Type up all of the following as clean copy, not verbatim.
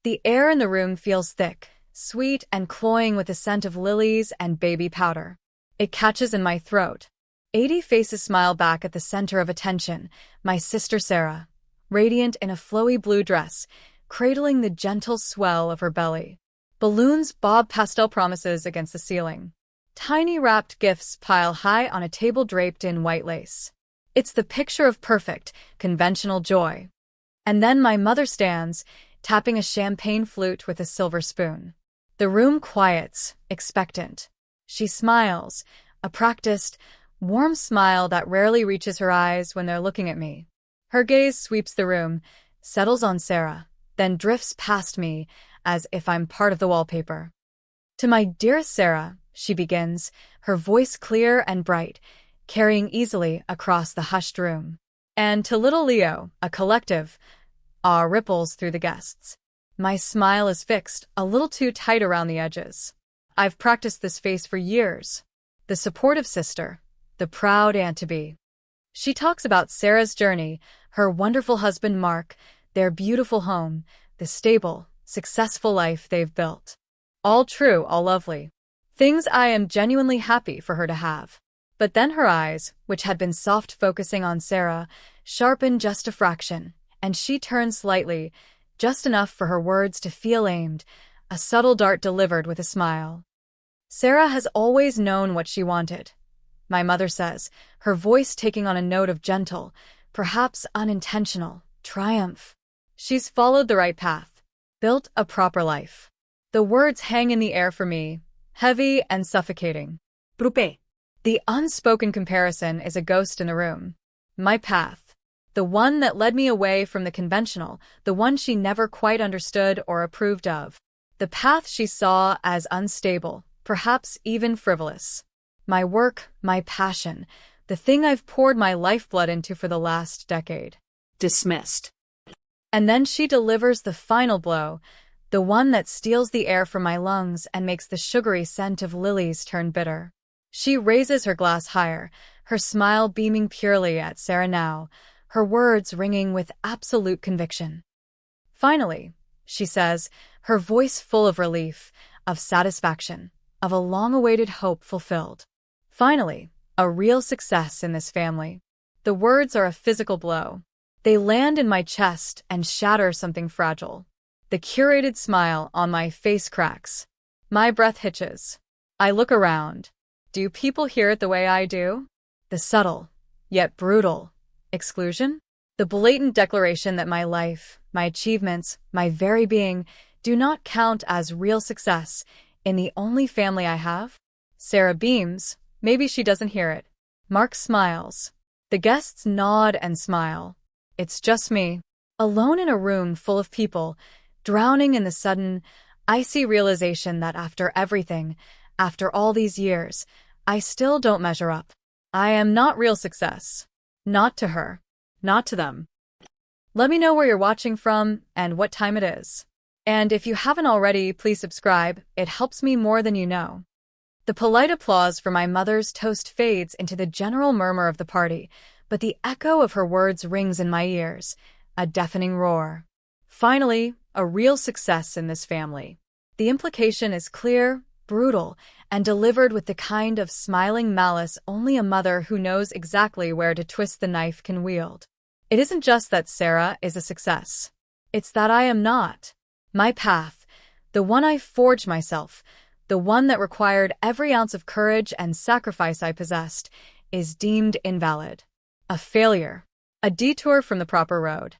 The air in the room feels thick, sweet, and cloying with the scent of lilies and baby powder. It catches in my throat. 80 faces smile back at the center of attention, my sister Sarah, radiant in a flowy blue dress, cradling the gentle swell of her belly. Balloons bob pastel promises against the ceiling. Tiny wrapped gifts pile high on a table draped in white lace. It's the picture of perfect, conventional joy. And then my mother stands, tapping a champagne flute with a silver spoon. The room quiets, expectant. She smiles, a practiced, warm smile that rarely reaches her eyes when they're looking at me. Her gaze sweeps the room, settles on Sarah, then drifts past me as if I'm part of the wallpaper. To my dearest Sarah, she begins, her voice clear and bright, carrying easily across the hushed room. And to little Leo, a collective awe ripples through the guests. My smile is fixed, a little too tight around the edges. I've practiced this face for years. The supportive sister, the proud aunt-to-be. She talks about Sarah's journey, her wonderful husband Mark, their beautiful home, the stable, successful life they've built. All true, all lovely. Things I am genuinely happy for her to have. But then her eyes, which had been soft focusing on Sarah, sharpen just a fraction, and she turns slightly, just enough for her words to feel aimed, a subtle dart delivered with a smile. Sarah has always known what she wanted, my mother says, her voice taking on a note of gentle, perhaps unintentional, triumph. She's followed the right path, built a proper life. The words hang in the air for me, heavy and suffocating. Brupe. The unspoken comparison is a ghost in the room. My path. The one that led me away from the conventional, the one she never quite understood or approved of. The path she saw as unstable, perhaps even frivolous. My work, my passion, the thing I've poured my lifeblood into for the last decade. Dismissed. And then she delivers the final blow, the one that steals the air from my lungs and makes the sugary scent of lilies turn bitter. She raises her glass higher, her smile beaming purely at Sarah now, her words ringing with absolute conviction. Finally, she says, her voice full of relief, of satisfaction, of a long-awaited hope fulfilled. Finally, a real success in this family. The words are a physical blow. They land in my chest and shatter something fragile. The curated smile on my face cracks. My breath hitches. I look around. Do people hear it the way I do? The subtle, yet brutal, exclusion? The blatant declaration that my life, my achievements, my very being do not count as real success in the only family I have? Sarah beams. Maybe she doesn't hear it. Mark smiles. The guests nod and smile. It's just me, alone in a room full of people, drowning in the sudden, icy realization that after everything, after all these years, I still don't measure up. I am not real success. Not to her. Not to them. Let me know where you're watching from and what time it is. And if you haven't already, please subscribe. It helps me more than you know. The polite applause for my mother's toast fades into the general murmur of the party, but the echo of her words rings in my ears, a deafening roar. Finally, a real success in this family. The implication is clear, brutal, and delivered with the kind of smiling malice only a mother who knows exactly where to twist the knife can wield. It isn't just that Sarah is a success. It's that I am not. My path, the one I forged myself, the one that required every ounce of courage and sacrifice I possessed, is deemed invalid. A failure. A detour from the proper road.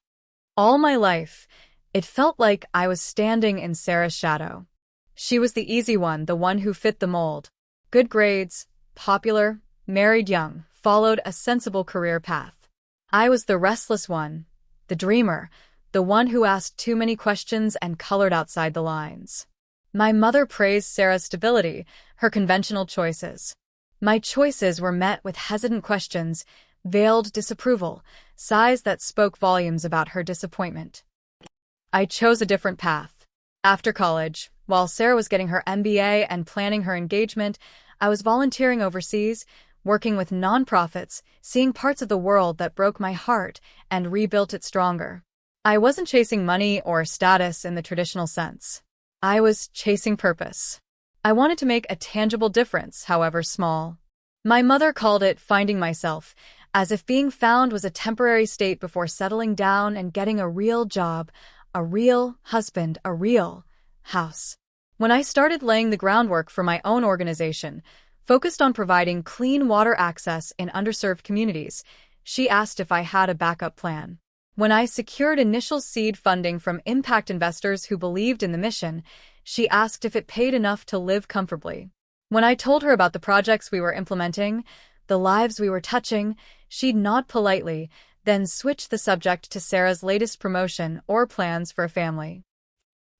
All my life, it felt like I was standing in Sarah's shadow. She was the easy one, the one who fit the mold. Good grades, popular, married young, followed a sensible career path. I was the restless one, the dreamer, the one who asked too many questions and colored outside the lines. My mother praised Sarah's stability, her conventional choices. My choices were met with hesitant questions, veiled disapproval, sighs that spoke volumes about her disappointment. I chose a different path. After college, while Sarah was getting her MBA and planning her engagement, I was volunteering overseas, working with nonprofits, seeing parts of the world that broke my heart and rebuilt it stronger. I wasn't chasing money or status in the traditional sense. I was chasing purpose. I wanted to make a tangible difference, however small. My mother called it finding myself, as if being found was a temporary state before settling down and getting a real job, a real husband, a real house. When I started laying the groundwork for my own organization, focused on providing clean water access in underserved communities, she asked if I had a backup plan. When I secured initial seed funding from impact investors who believed in the mission, she asked if it paid enough to live comfortably. When I told her about the projects we were implementing, the lives we were touching, she'd nod politely, then switch the subject to Sarah's latest promotion or plans for a family.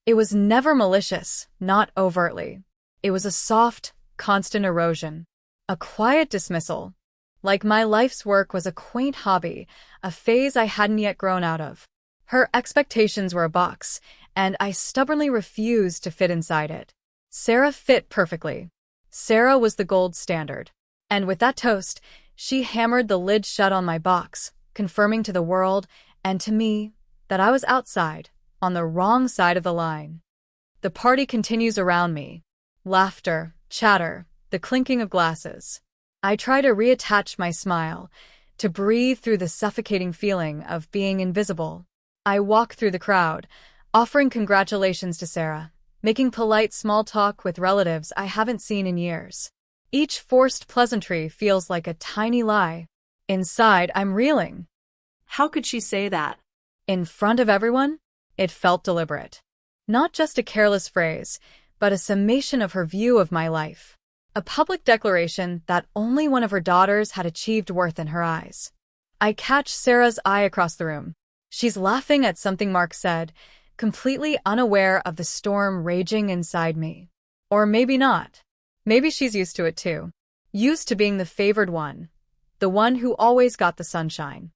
It was never malicious, not overtly. It was a soft, constant erosion. A quiet dismissal. Like my life's work was a quaint hobby, a phase I hadn't yet grown out of. Her expectations were a box, and I stubbornly refused to fit inside it. Sarah fit perfectly. Sarah was the gold standard. And with that toast, she hammered the lid shut on my box, confirming to the world, and to me, that I was outside, on the wrong side of the line. The party continues around me. Laughter, chatter, the clinking of glasses. I try to reattach my smile, to breathe through the suffocating feeling of being invisible. I walk through the crowd, offering congratulations to Sarah, making polite small talk with relatives I haven't seen in years. Each forced pleasantry feels like a tiny lie. Inside, I'm reeling. How could she say that? In front of everyone? It felt deliberate. Not just a careless phrase, but a summation of her view of my life. A public declaration that only one of her daughters had achieved worth in her eyes. I catch Sarah's eye across the room. She's laughing at something Mark said, completely unaware of the storm raging inside me. Or maybe not. Maybe she's used to it too. Used to being the favored one. The one who always got the sunshine.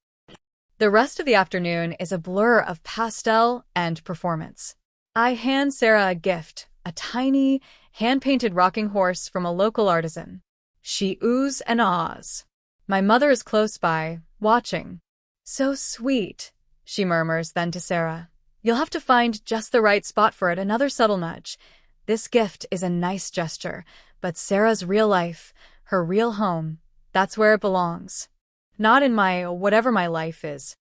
The rest of the afternoon is a blur of pastel and performance. I hand Sarah a gift, a tiny, hand-painted rocking horse from a local artisan. She oohs and ahs. My mother is close by, watching. So sweet, she murmurs then to Sarah. You'll have to find just the right spot for it, another subtle nudge. This gift is a nice gesture, but Sarah's real life, her real home, that's where it belongs. Not in my whatever my life is.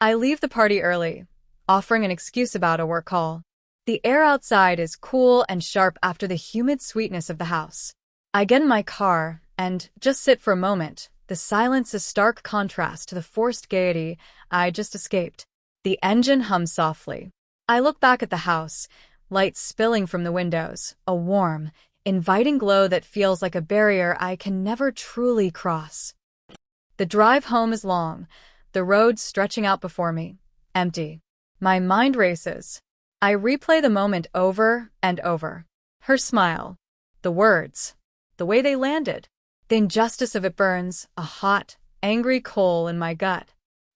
I leave the party early, offering an excuse about a work call. The air outside is cool and sharp after the humid sweetness of the house. I get in my car and just sit for a moment. The silence is stark contrast to the forced gaiety I just escaped. The engine hums softly. I look back at the house, light spilling from the windows, a warm, inviting glow that feels like a barrier I can never truly cross. The drive home is long, the road stretching out before me, empty. My mind races. I replay the moment over and over. Her smile, the words, the way they landed. The injustice of it burns, a hot, angry coal in my gut.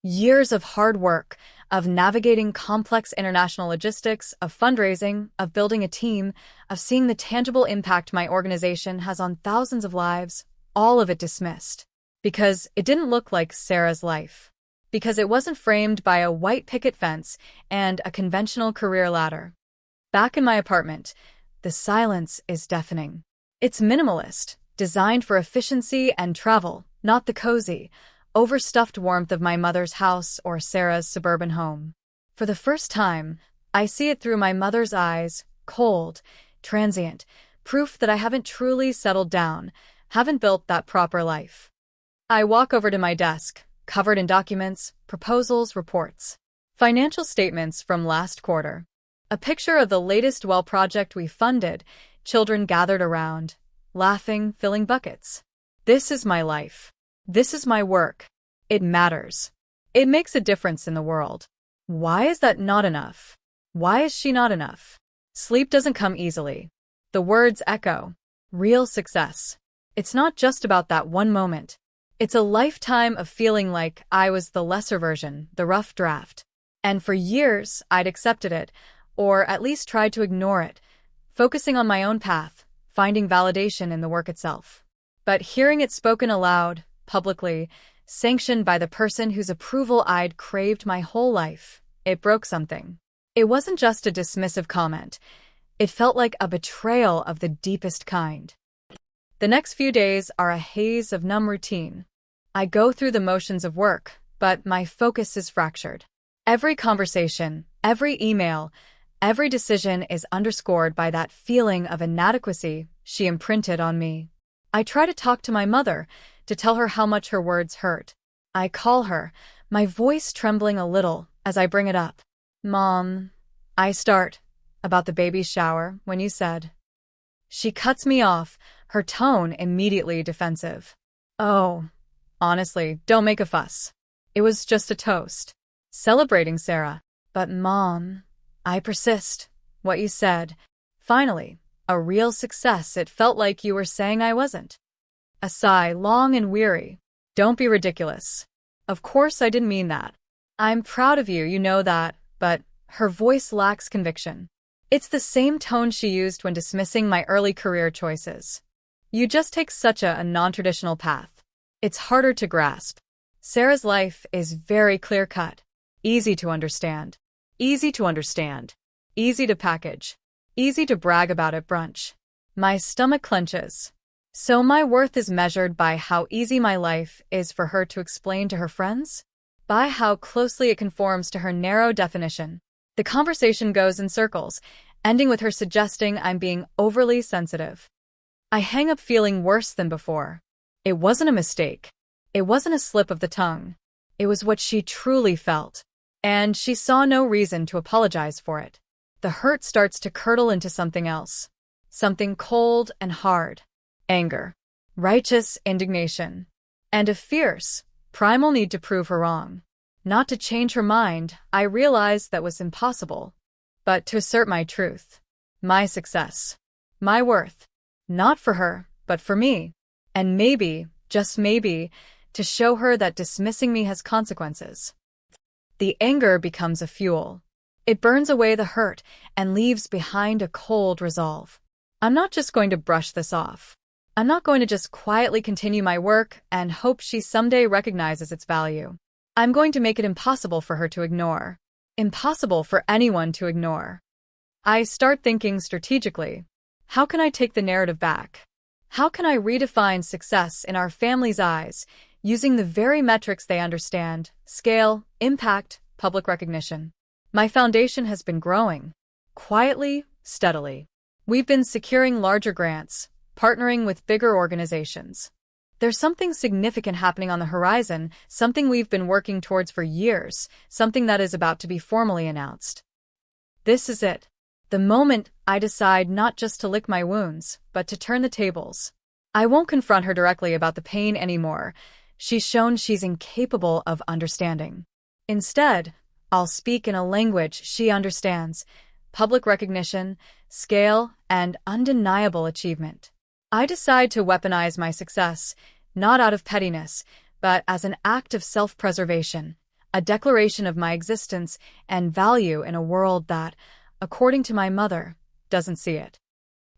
Years of hard work, of navigating complex international logistics, of fundraising, of building a team, of seeing the tangible impact my organization has on thousands of lives, all of it dismissed. Because it didn't look like Sarah's life. Because it wasn't framed by a white picket fence and a conventional career ladder. Back in my apartment, the silence is deafening. It's minimalist, designed for efficiency and travel, not the cozy, overstuffed warmth of my mother's house or Sarah's suburban home. For the first time, I see it through my mother's eyes, cold, transient, proof that I haven't truly settled down, haven't built that proper life. I walk over to my desk, covered in documents, proposals, reports. Financial statements from last quarter. A picture of the latest well project we funded, children gathered around, laughing, filling buckets. This is my life. This is my work. It matters. It makes a difference in the world. Why is that not enough? Why is she not enough? Sleep doesn't come easily. The words echo. Real success. It's not just about that one moment. It's a lifetime of feeling like I was the lesser version, the rough draft. And for years, I'd accepted it, or at least tried to ignore it, focusing on my own path, finding validation in the work itself. But hearing it spoken aloud, publicly, sanctioned by the person whose approval I'd craved my whole life, it broke something. It wasn't just a dismissive comment. It felt like a betrayal of the deepest kind. The next few days are a haze of numb routine. I go through the motions of work, but my focus is fractured. Every conversation, every email, every decision is underscored by that feeling of inadequacy she imprinted on me. I try to talk to my mother, to tell her how much her words hurt. I call her, my voice trembling a little as I bring it up. "Mom," I start, "about the baby's shower, when you said." She cuts me off, her tone immediately defensive. "Oh, honestly, don't make a fuss. It was just a toast. Celebrating Sarah." "But Mom," I persist, "what you said. Finally, a real success. It felt like you were saying I wasn't." A sigh, long and weary. "Don't be ridiculous. Of course I didn't mean that. I'm proud of you, you know that," but her voice lacks conviction. It's the same tone she used when dismissing my early career choices. "You just take such a non-traditional path. It's harder to grasp. Sarah's life is very clear-cut. Easy to understand. Easy to understand. Easy to package. Easy to brag about at brunch." My stomach clenches. So my worth is measured by how easy my life is for her to explain to her friends? By how closely it conforms to her narrow definition. The conversation goes in circles, ending with her suggesting I'm being overly sensitive. I hang up feeling worse than before. It wasn't a mistake. It wasn't a slip of the tongue. It was what she truly felt. And she saw no reason to apologize for it. The hurt starts to curdle into something else. Something cold and hard. Anger. Righteous indignation. And a fierce, primal need to prove her wrong. Not to change her mind, I realized that was impossible. But to assert my truth. My success. My worth. Not for her, but for me. And maybe, just maybe, to show her that dismissing me has consequences. The anger becomes a fuel. It burns away the hurt and leaves behind a cold resolve. I'm not just going to brush this off. I'm not going to just quietly continue my work and hope she someday recognizes its value. I'm going to make it impossible for her to ignore. Impossible for anyone to ignore. I start thinking strategically. How can I take the narrative back? How can I redefine success in our family's eyes, using the very metrics they understand: scale, impact, public recognition? My foundation has been growing. Quietly, steadily. We've been securing larger grants, partnering with bigger organizations. There's something significant happening on the horizon, something we've been working towards for years, something that is about to be formally announced. This is it. The moment I decide not just to lick my wounds, but to turn the tables. I won't confront her directly about the pain anymore. She's shown she's incapable of understanding. Instead, I'll speak in a language she understands: public recognition, scale, and undeniable achievement. I decide to weaponize my success, not out of pettiness, but as an act of self-preservation, a declaration of my existence and value in a world that, according to my mother, doesn't see it.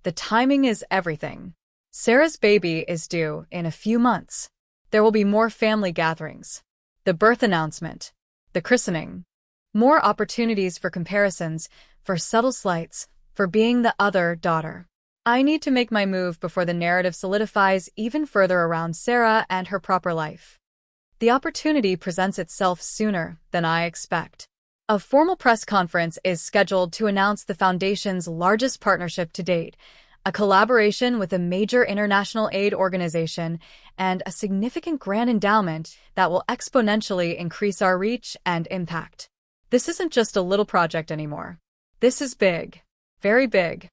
The timing is everything. Sarah's baby is due in a few months. There will be more family gatherings. The birth announcement. The christening. More opportunities for comparisons, for subtle slights, for being the other daughter. I need to make my move before the narrative solidifies even further around Sarah and her proper life. The opportunity presents itself sooner than I expect. A formal press conference is scheduled to announce the Foundation's largest partnership to date, a collaboration with a major international aid organization, and a significant grant endowment that will exponentially increase our reach and impact. This isn't just a little project anymore. This is big. Very big.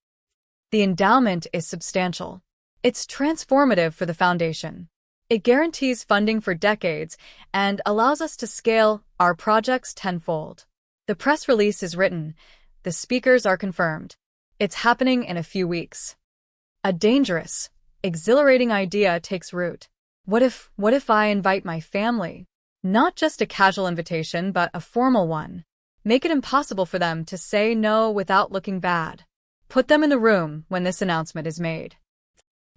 The endowment is substantial. It's transformative for the Foundation. It guarantees funding for decades and allows us to scale our projects tenfold. The press release is written. The speakers are confirmed. It's happening in a few weeks. A dangerous, exhilarating idea takes root. What if I invite my family? Not just a casual invitation, but a formal one. Make it impossible for them to say no without looking bad. Put them in the room when this announcement is made.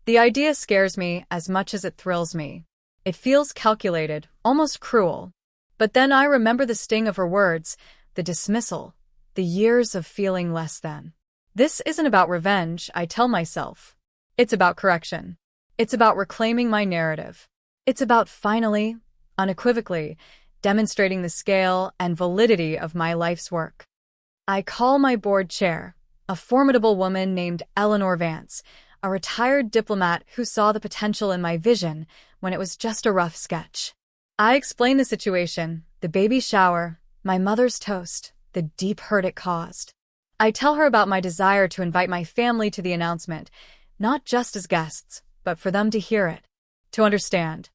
The idea scares me as much as it thrills me. It feels calculated, almost cruel. But then I remember the sting of her words: the dismissal, the years of feeling less than. This isn't about revenge, I tell myself. It's about correction. It's about reclaiming my narrative. It's about finally, unequivocally, demonstrating the scale and validity of my life's work. I call my board chair, a formidable woman named Eleanor Vance, a retired diplomat who saw the potential in my vision when it was just a rough sketch. I explain the situation, the baby shower, my mother's toast, the deep hurt it caused. I tell her about my desire to invite my family to the announcement, not just as guests, but for them to hear it, to understand.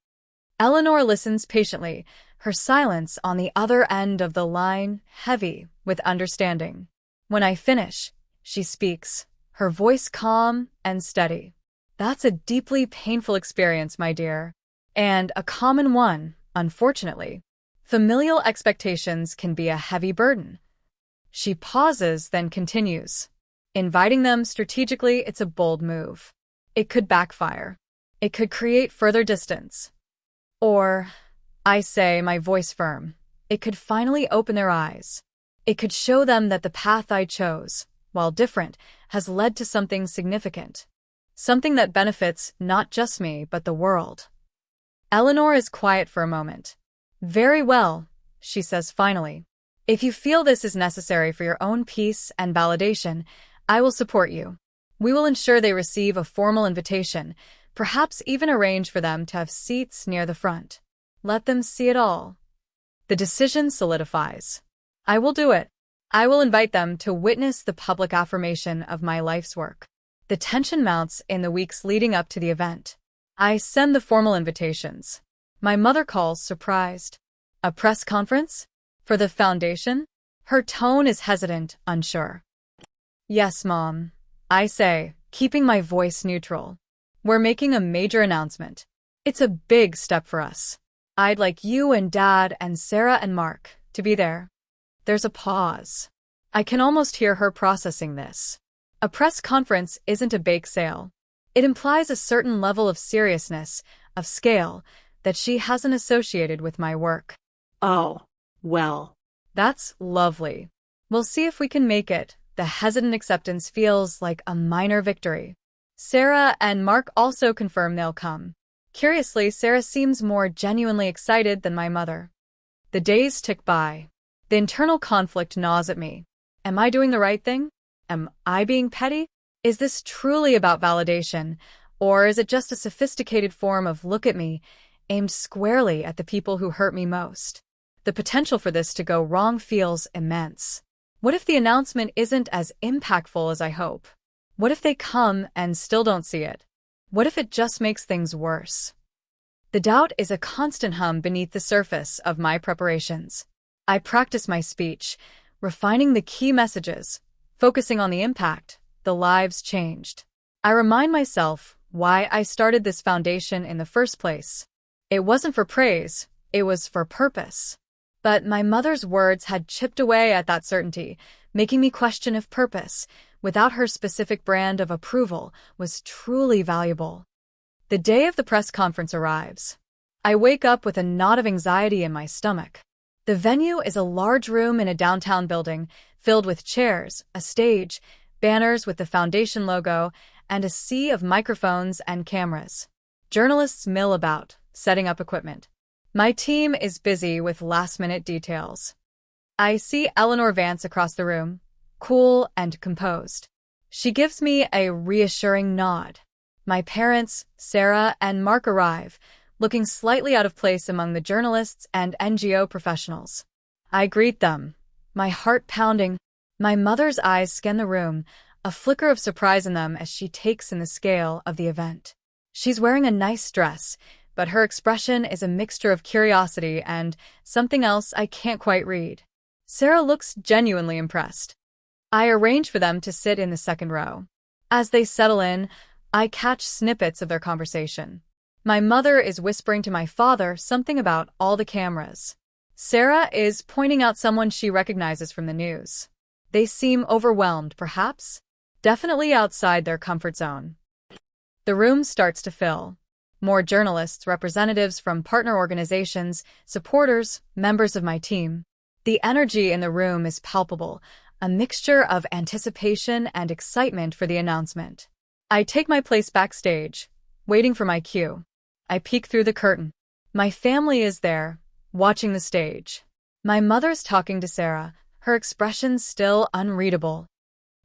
Eleanor listens patiently, her silence on the other end of the line heavy with understanding. When I finish, she speaks, her voice calm and steady. That's a deeply painful experience, my dear, and a common one, unfortunately. Familial expectations can be a heavy burden. She pauses, then continues. Inviting them strategically, it's a bold move. It could backfire. It could create further distance. Or, I say, my voice firm, it could finally open their eyes. It could show them that the path I chose, while different, has led to something significant. Something that benefits not just me, but the world. Eleanor is quiet for a moment. Very well, she says finally. If you feel this is necessary for your own peace and validation, I will support you. We will ensure they receive a formal invitation, perhaps even arrange for them to have seats near the front. Let them see it all. The decision solidifies. I will do it. I will invite them to witness the public affirmation of my life's work. The tension mounts in the weeks leading up to the event. I send the formal invitations. My mother calls, surprised. A press conference? For the foundation? Her tone is hesitant, unsure. Yes, Mom, I say, keeping my voice neutral. We're making a major announcement. It's a big step for us. I'd like you and Dad and Sarah and Mark to be there. There's a pause. I can almost hear her processing this. A press conference isn't a bake sale. It implies a certain level of seriousness, of scale, that she hasn't associated with my work. Oh, well. That's lovely. We'll see if we can make it. The hesitant acceptance feels like a minor victory. Sarah and Mark also confirm they'll come. Curiously, Sarah seems more genuinely excited than my mother. The days tick by. The internal conflict gnaws at me. Am I doing the right thing? Am I being petty? Is this truly about validation, or is it just a sophisticated form of look at me, aimed squarely at the people who hurt me most? The potential for this to go wrong feels immense. What if the announcement isn't as impactful as I hope? What if they come and still don't see it? What if it just makes things worse? The doubt is a constant hum beneath the surface of my preparations. I practice my speech, refining the key messages, focusing on the impact, the lives changed. I remind myself why I started this foundation in the first place. It wasn't for praise, it was for purpose. But my mother's words had chipped away at that certainty, making me question if purpose, without her specific brand of approval, was truly valuable. The day of the press conference arrives. I wake up with a knot of anxiety in my stomach. The venue is a large room in a downtown building, filled with chairs, a stage, banners with the foundation logo, and a sea of microphones and cameras. Journalists mill about, setting up equipment. My team is busy with last-minute details. I see Eleanor Vance across the room, cool and composed. She gives me a reassuring nod. My parents, Sarah and Mark, arrive, looking slightly out of place among the journalists and NGO professionals. I greet them, my heart pounding. My mother's eyes scan the room, a flicker of surprise in them as she takes in the scale of the event. She's wearing a nice dress, but her expression is a mixture of curiosity and something else I can't quite read. Sarah looks genuinely impressed. I arrange for them to sit in the second row. As they settle in, I catch snippets of their conversation. My mother is whispering to my father something about all the cameras. Sarah is pointing out someone she recognizes from the news. They seem overwhelmed, perhaps? Definitely outside their comfort zone. The room starts to fill. More journalists, representatives from partner organizations, supporters, members of my team. The energy in the room is palpable, a mixture of anticipation and excitement for the announcement. I take my place backstage, waiting for my cue. I peek through the curtain. My family is there, watching the stage. My mother's talking to Sarah, her expression still unreadable.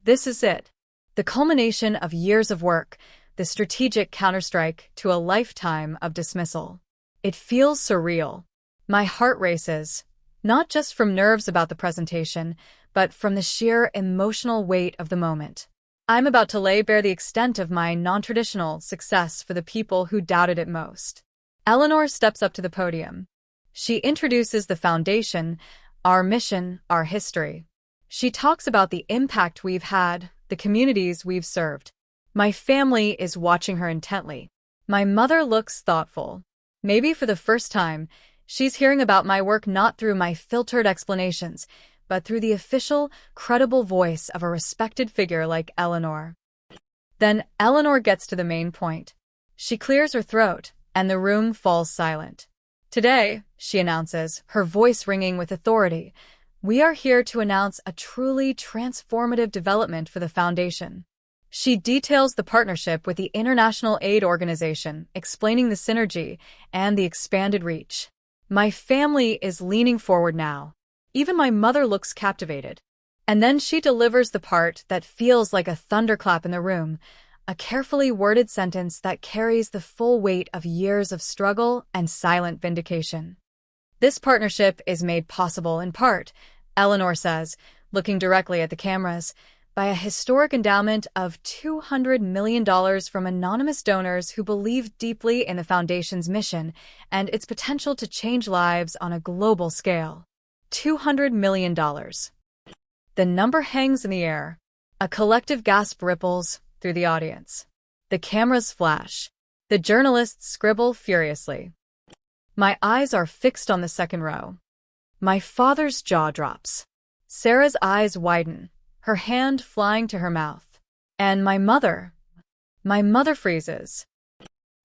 This is it. The culmination of years of work, the strategic counterstrike to a lifetime of dismissal. It feels surreal. My heart races, not just from nerves about the presentation, but from the sheer emotional weight of the moment. I'm about to lay bare the extent of my non-traditional success for the people who doubted it most. Eleanor steps up to the podium. She introduces the foundation, our mission, our history. She talks about the impact we've had, the communities we've served. My family is watching her intently. My mother looks thoughtful. Maybe for the first time, she's hearing about my work not through my filtered explanations, but through the official, credible voice of a respected figure like Eleanor. Then Eleanor gets to the main point. She clears her throat, and the room falls silent. Today, she announces, her voice ringing with authority, we are here to announce a truly transformative development for the Foundation. She details the partnership with the International Aid Organization, explaining the synergy and the expanded reach. My family is leaning forward now. Even my mother looks captivated. And then she delivers the part that feels like a thunderclap in the room, a carefully worded sentence that carries the full weight of years of struggle and silent vindication. This partnership is made possible in part, Eleanor says, looking directly at the cameras, by a historic endowment of $200 million from anonymous donors who believe deeply in the Foundation's mission and its potential to change lives on a global scale. $200 million. The number hangs in the air. A collective gasp ripples through the audience. The cameras flash. The journalists scribble furiously. My eyes are fixed on the second row. My father's jaw drops. Sarah's eyes widen, her hand flying to her mouth. And my mother freezes.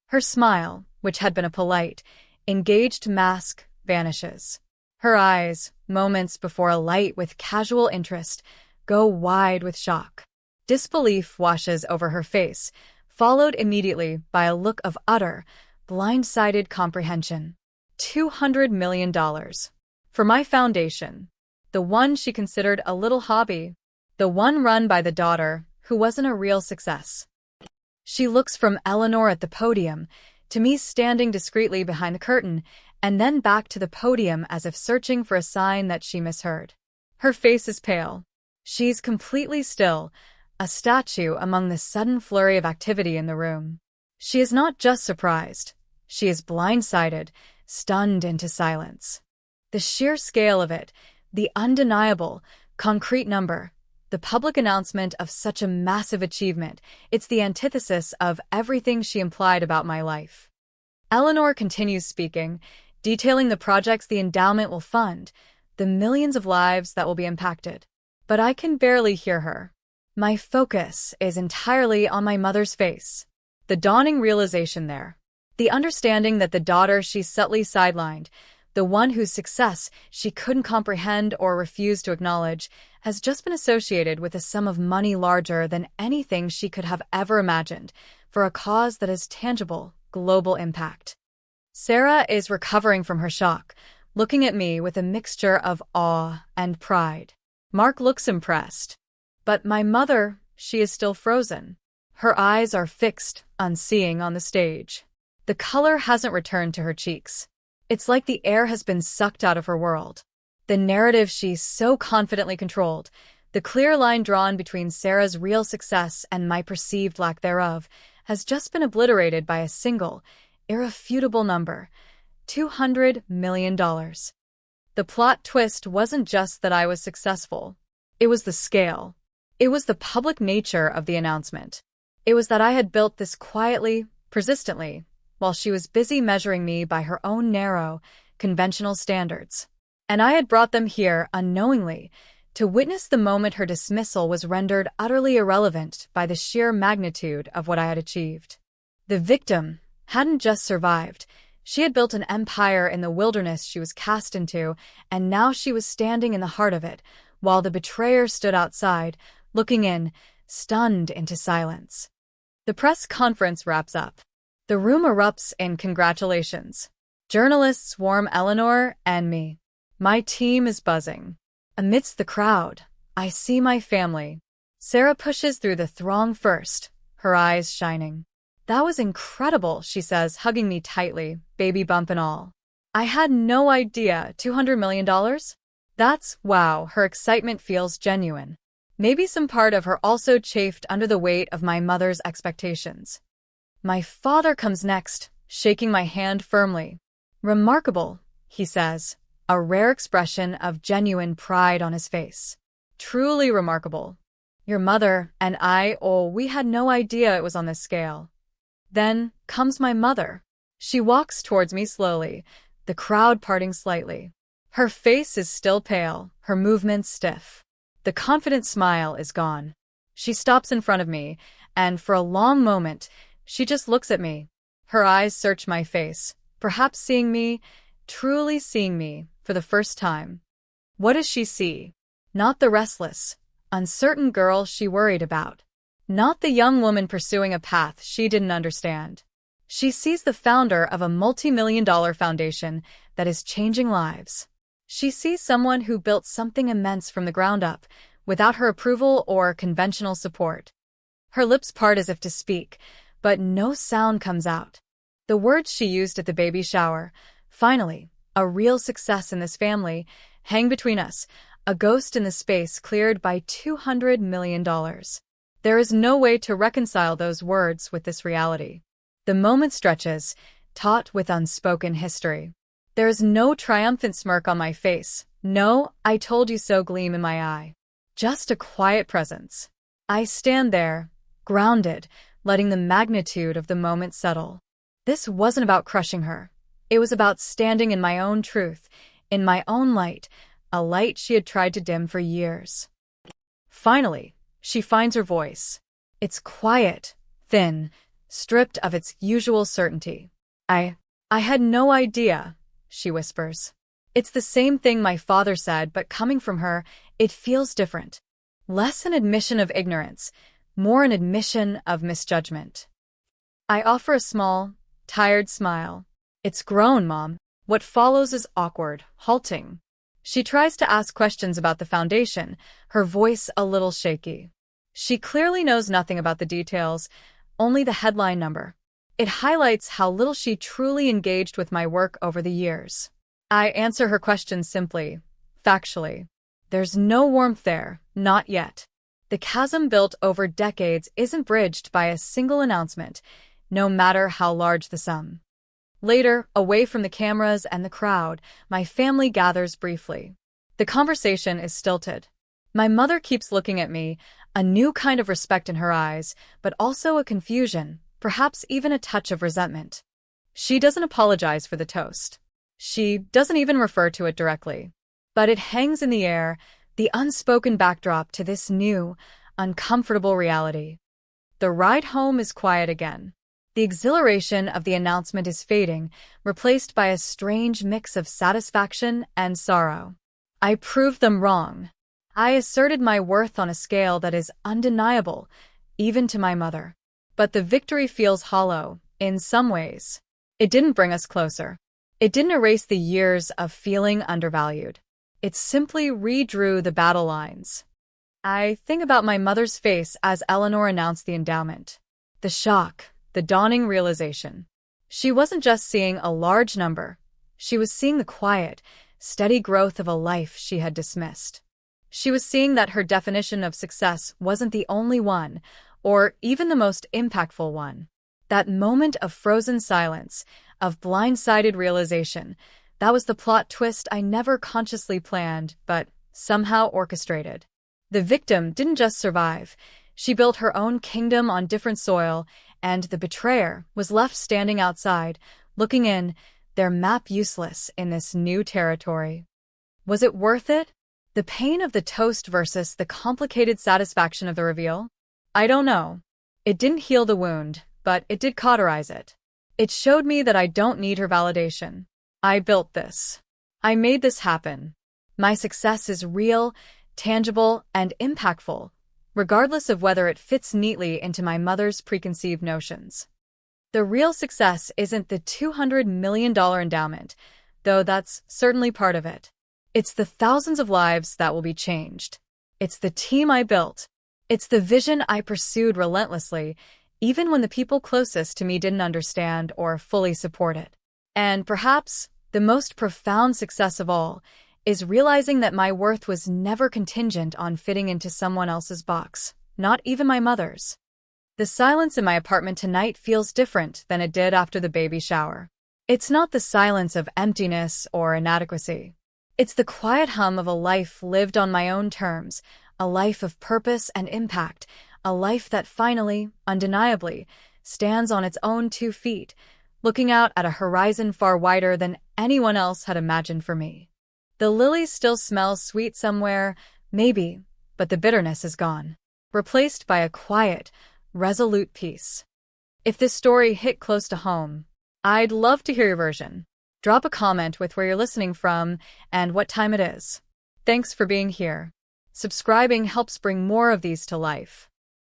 Her smile, which had been a polite, engaged mask, vanishes. Her eyes, moments before alight with casual interest, go wide with shock. Disbelief washes over her face, followed immediately by a look of utter, blindsided comprehension. $200 million. For my foundation. The one she considered a little hobby. The one run by the daughter, who wasn't a real success. She looks from Eleanor at the podium, to me standing discreetly behind the curtain, and then back to the podium as if searching for a sign that she misheard. Her face is pale. She's completely still, a statue among the sudden flurry of activity in the room. She is not just surprised. She is blindsided, stunned into silence. The sheer scale of it, the undeniable, concrete number, the public announcement of such a massive achievement, it's the antithesis of everything she implied about my life. Eleanor continues speaking, detailing the projects the endowment will fund, the millions of lives that will be impacted. But I can barely hear her. My focus is entirely on my mother's face. The dawning realization there. The understanding that the daughter she subtly sidelined, the one whose success she couldn't comprehend or refuse to acknowledge, has just been associated with a sum of money larger than anything she could have ever imagined, for a cause that has tangible, global impact. Sarah is recovering from her shock, looking at me with a mixture of awe and pride. Mark looks impressed. But my mother, she is still frozen. Her eyes are fixed, unseeing on the stage. The color hasn't returned to her cheeks. It's like the air has been sucked out of her world. The narrative she so confidently controlled, the clear line drawn between Sarah's real success and my perceived lack thereof, has just been obliterated by a single, irrefutable number: $200 million. The plot twist wasn't just that I was successful. It was the scale. It was the public nature of the announcement. It was that I had built this quietly, persistently, while she was busy measuring me by her own narrow, conventional standards. And I had brought them here unknowingly, to witness the moment her dismissal was rendered utterly irrelevant by the sheer magnitude of what I had achieved. The victim hadn't just survived, She had built an empire in the wilderness she was cast into, and now she was standing in the heart of it, while the betrayer stood outside, looking in, stunned into silence. The press conference wraps up. The room erupts in congratulations. Journalists swarm Eleanor and me. My team is buzzing. Amidst the crowd, I see my family. Sarah pushes through the throng first, her eyes shining. "That was incredible," she says, hugging me tightly, baby bump and all. "I had no idea. $200 million? That's wow." Her excitement feels genuine. Maybe some part of her also chafed under the weight of my mother's expectations. My father comes next, shaking my hand firmly. "Remarkable," he says, a rare expression of genuine pride on his face. "Truly remarkable. Your mother and I, we had no idea it was on this scale." Then comes my mother. She walks towards me slowly, the crowd parting slightly. Her face is still pale, her movements stiff. The confident smile is gone. She stops in front of me, and for a long moment, she just looks at me. Her eyes search my face, perhaps seeing me, truly seeing me, for the first time. What does she see? Not the restless, uncertain girl she worried about. Not the young woman pursuing a path she didn't understand. She sees the founder of a multi-million-dollar foundation that is changing lives. She sees someone who built something immense from the ground up, without her approval or conventional support. Her lips part as if to speak, but no sound comes out. The words she used at the baby shower, "Finally, a real success in this family," hang between us, a ghost in the space cleared by $200 million. There is no way to reconcile those words with this reality. The moment stretches, taut with unspoken history. There is no triumphant smirk on my face, no "I told you so" gleam in my eye. Just a quiet presence. I stand there, grounded, letting the magnitude of the moment settle. This wasn't about crushing her. It was about standing in my own truth, in my own light, a light she had tried to dim for years. Finally, she finds her voice. It's quiet, thin, stripped of its usual certainty. I had no idea," she whispers. It's the same thing my father said, but coming from her, it feels different. Less an admission of ignorance, more an admission of misjudgment. I offer a small, tired smile. "It's grown, Mom." What follows is awkward, halting. She tries to ask questions about the foundation, her voice a little shaky. She clearly knows nothing about the details, only the headline number. It highlights how little she truly engaged with my work over the years. I answer her questions simply, factually. There's no warmth there, not yet. The chasm built over decades isn't bridged by a single announcement, no matter how large the sum. Later, away from the cameras and the crowd, my family gathers briefly. The conversation is stilted. My mother keeps looking at me, a new kind of respect in her eyes, but also a confusion, perhaps even a touch of resentment. She doesn't apologize for the toast. She doesn't even refer to it directly. But it hangs in the air, the unspoken backdrop to this new, uncomfortable reality. The ride home is quiet again. The exhilaration of the announcement is fading, replaced by a strange mix of satisfaction and sorrow. I proved them wrong. I asserted my worth on a scale that is undeniable, even to my mother. But the victory feels hollow, in some ways. It didn't bring us closer. It didn't erase the years of feeling undervalued. It simply redrew the battle lines. I think about my mother's face as Eleanor announced the endowment. The shock, the dawning realization. She wasn't just seeing a large number. She was seeing the quiet, steady growth of a life she had dismissed. She was seeing that her definition of success wasn't the only one, or even the most impactful one. That moment of frozen silence, of blindsided realization, that was the plot twist I never consciously planned, but somehow orchestrated. The victim didn't just survive. She built her own kingdom on different soil, and the betrayer was left standing outside, looking in, their map useless in this new territory. Was it worth it? The pain of the toast versus the complicated satisfaction of the reveal? I don't know. It didn't heal the wound, but it did cauterize it. It showed me that I don't need her validation. I built this. I made this happen. My success is real, tangible, and impactful, regardless of whether it fits neatly into my mother's preconceived notions. The real success isn't the $200 million endowment, though that's certainly part of it. It's the thousands of lives that will be changed. It's the team I built. It's the vision I pursued relentlessly, even when the people closest to me didn't understand or fully support it. And perhaps the most profound success of all is realizing that my worth was never contingent on fitting into someone else's box, not even my mother's. The silence in my apartment tonight feels different than it did after the baby shower. It's not the silence of emptiness or inadequacy. It's the quiet hum of a life lived on my own terms, a life of purpose and impact, a life that finally, undeniably, stands on its own 2 feet, looking out at a horizon far wider than anyone else had imagined for me. The lilies still smell sweet somewhere, maybe, but the bitterness is gone, replaced by a quiet, resolute peace. If this story hit close to home, I'd love to hear your version. Drop a comment with where you're listening from and what time it is. Thanks for being here. Subscribing helps bring more of these to life.